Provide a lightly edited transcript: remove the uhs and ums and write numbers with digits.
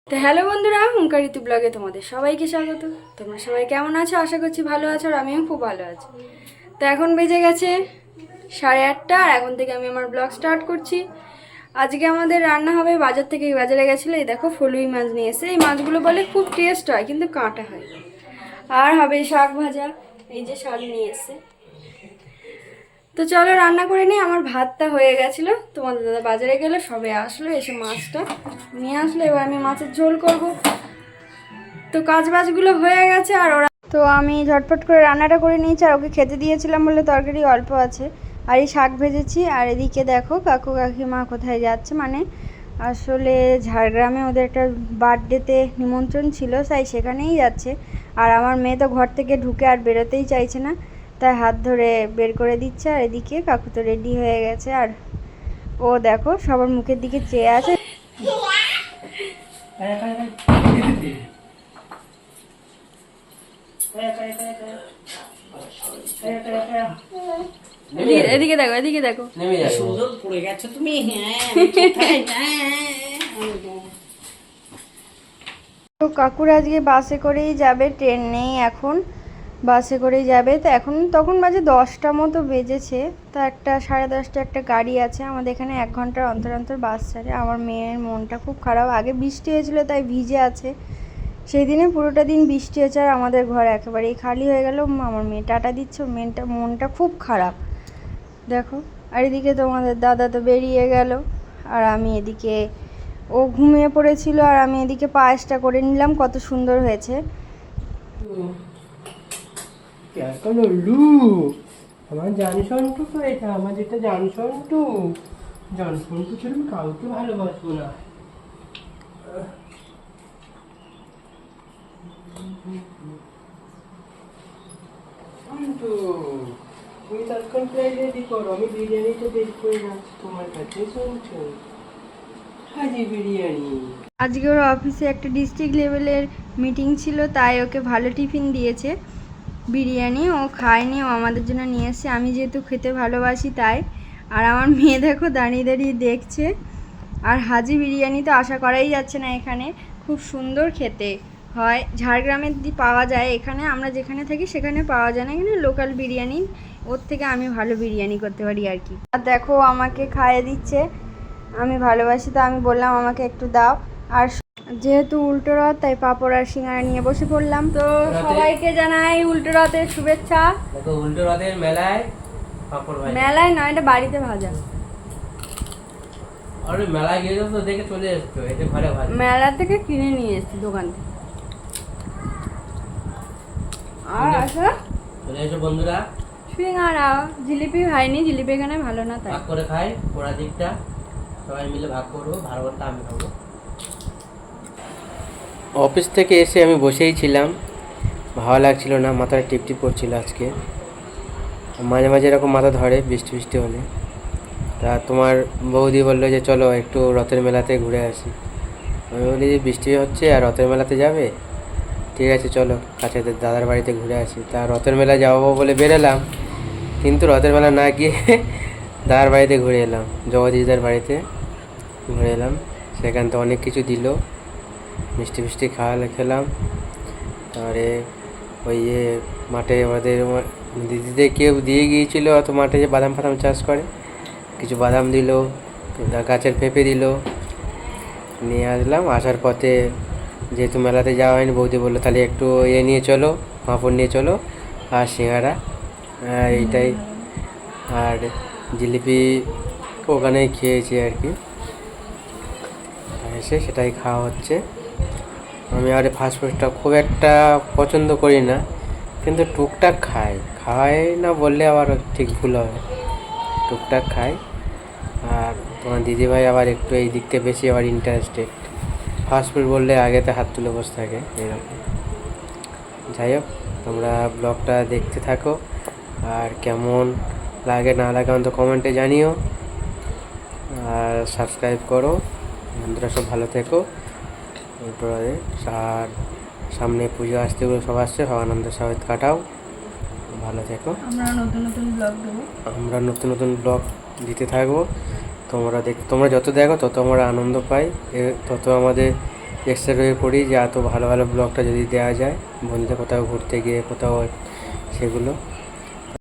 তো হ্যালো বন্ধুরা, হুঙ্কার ঋতু ব্লগে তোমাদের সবাইকে স্বাগত। তোমরা সবাই কেমন আছো? আশা করছি ভালো আছো, আর আমিও খুব ভালো আছি। তো এখন বেজে গেছে 8:30, আর এখন থেকে আমি আমার ব্লগ স্টার্ট করছি। আজকে আমাদের রান্না হবে বাজার থেকে। বাজারে গেছিলো, এই দেখো ফলুই মাছ নিয়ে এসে। এই মাছগুলো বলে খুব টেস্ট হয়, কিন্তু কাঁটা হয়। আর হবে শাক ভাজা, এই যে শাক নিয়ে এসে। তো চলো রান্না করে নিই। আমার ভাতটা হয়ে গেছিলো, তোমাদের দাদা বাজারে গেলে সবে আসলো, এসে মাছটা নিয়ে আসলো। এবার আমি মাছের ঝোল করব। তো কাজ বাজগুলো হয়ে গেছে, আর ওরা তো আমি ঝটপট করে রান্নাটা করে নিয়েছি। আর ওকে খেতে দিয়েছিলাম বলে তরকারি অল্প আছে। আর এই শাক ভেজেছি। আর এদিকে দেখো কাকু কাকিমা কোথায় যাচ্ছে, মানে আসলে ঝাড়গ্রামে ওদের একটা বার্থডেতে নিমন্ত্রণ ছিল, তাই সেখানেই যাচ্ছে। আর আমার মেয়ে তো ঘর থেকে ঢুকে আর বেরোতেই চাইছে না, তাই হাত ধরে বের করে দিচ্ছে। আর এদিকে কাকু তো রেডি হয়ে গেছে, আর ও দেখো সবার মুখের দিকে চেয়ে আছে। এদিকে দেখো, এদিকে দেখো, পড়ে গেছো তুমি। তো কাকুর আজকে বাসে করেই যাবে, ট্রেন নেই এখন, বাসে করেই যাবে। তো এখন তখন বাজে 10টা মতো বেজেছে। তো একটা 10:30 একটা গাড়ি আছে আমাদের এখানে, 1 ঘন্টার অন্তর অন্তর বাস ছাড়ে। আমার মেয়ের মনটা খুব খারাপ, আগে বৃষ্টি হয়েছিল তাই ভিজে আছে। সেই দিনে পুরোটা দিন বৃষ্টি হয়েছে, আর আমাদের ঘর একেবারেই খালি হয়ে গেল। আমার মেয়ে টাটা দিচ্ছে, মনটা খুব খারাপ দেখো। আর এদিকে তোমাদের দাদা তো বেরিয়ে গেল, আর আমি এদিকে ও ঘুমিয়ে পড়েছিল, আর আমি এদিকে পায়েসটা করে নিলাম। কত সুন্দর হয়েছে। আমার জানসন্টু তো, এটা আমার যেটা জানসন্টু, জানসন্টু ছিল আমি কাউকে ভালোবাসবো না। তুমি তৎক্ষণ প্রায় রেডি করো, আমি বিরিয়ানিটা বের করে রাখছি তোমার কাছে। শুনছো? হাজি বিরিয়ানি। আজকে ওর অফিসে একটা ডিস্ট্রিক্ট লেভেলের মিটিং ছিল, তাই ওকে ভালো টিফিন দিয়েছে বিরিয়ানি। ও খায়নি, ও আমাদের জন্য নিয়ে এসেছে। আমি যেহেতু খেতে ভালোবাসি তাই। আর আমার মেয়ে দেখো দাঁড়িয়ে দাঁড়িয়ে দেখছে। আর হাজি বিরিয়ানি তো আশা করাই যাচ্ছে না, এখানে খুব সুন্দর খেতে হয়। ঝাড়গ্রামে পাওয়া যায়, এখানে আমরা যেখানে থাকি সেখানে পাওয়া যায় না। এখানে লোকাল বিরিয়ানি, ওর থেকে আমি ভালো বিরিয়ানি করতে পারি আর কি। আর দেখো আমাকে খাইয়ে দিচ্ছে, আমি ভালোবাসি তো আমি বললাম আমাকে একটু দাও। আর যেহেতু উল্টো রথ, তাই পাঁপড় আর সিঙ্গারা নিয়ে বসে পড়লাম। তো সবাইকে জানাই উল্টো রথের শুভেচ্ছা। দেখো উল্টো রথের মেলায় পাপড় ভাই, মেলায় নয়, এটা বাড়িতে ভাজা। আরে মেলায় গিয়ে তো দেখে চলে এসছো, এটা ঘরে ভাজা। মেলা থেকে কিনে নিয়ে এসেছি দোকান থেকে। আর আসো চলে এসো বন্ধুরা, সিঙ্গারা। জিলিপি খাইনি, জিলিপি এখানে ভালো না, তাই ভাগ করে খাই। পোড়া দিকটা সবাই মিলে ভাগ করবো, ভালোটা আমি খাবো। অফিস থেকে এসে আমি বসেই ছিলাম, ভালো লাগছিল না, মাথাটা টিপটিপ করছিল আজকে। মাঝে মাঝে এরকম মাথা ধরে বৃষ্টি বৃষ্টি হলে। তা তোমার বৌদি বললো যে চলো একটু রথের মেলাতে ঘুরে আসি। আমি বলি যে বৃষ্টি হচ্ছে আর রথের মেলাতে যাবে, ঠিক আছে চলো কাছে দাদার বাড়িতে ঘুরে আসি। তা রথের মেলায় যাবো বলে বেরোলাম, কিন্তু রথের মেলা না গিয়ে দাদার বাড়িতে ঘুরে এলাম, জগদীশদার বাড়িতে ঘুরে এলাম। সেখান থেকে অনেক কিছু দিল, মিষ্টি ফিষ্টি খেলাম। তারপরে ওই মাঠে আমাদের দিদিদের কেউ দিয়ে গিয়েছিল, অত মাঠে যে বাদাম ফাদাম চাষ করে, কিছু বাদাম দিল, গাছের পেঁপে দিল, নিয়ে আসলাম। আসার পথে যেহেতু মেলাতে যাওয়া হয়নি, বৌদি বললো তাহলে একটু নিয়ে চলো, পাঁপড় নিয়ে চলো আর সিঙ্গারা, এইটাই। আর জিলিপি ওখানেই খেয়েছি আর কি, এসে সেটাই খাওয়া হচ্ছে। আমি আর ফাস্টফুডটা খুব একটা পছন্দ করি না, কিন্তু টুকটাক খাই না বললে আবার ঠিক ভুল হবে, টুকটাক খাই। আর তোমার দিদিভাই আবার একটু এই দিকটা বেশি আবার ইন্টারেস্টেড, ফাস্টফুড বললে আগেতে হাত তুলে বসে থাকে এরকম। যাই হোক, তোমরা ব্লগটা দেখতে থাকো, আর কেমন লাগে না লাগে অন্তত কমেন্টে জানিও, আর সাবস্ক্রাইব করো। বন্ধুরা সব ভালো থেকো। এরপরে আর সামনে পুজো আসতে, সব আসছে, সব আনন্দ সহিত কাটাও, ভালো থেকো। আমরা নতুন নতুন ব্লগ দেবো, আমরা নতুন নতুন ব্লগ দিতে থাকবো। তোমরা যত দেখো তত আমরা আনন্দ পাই, তত আমাদের এক্সট্রা হয়ে পড়ি যে এত ভালো ভালো ব্লগটা যদি দেওয়া যায়, বন্ধুদের কোথাও ঘুরতে গিয়ে কোথাও সেগুলো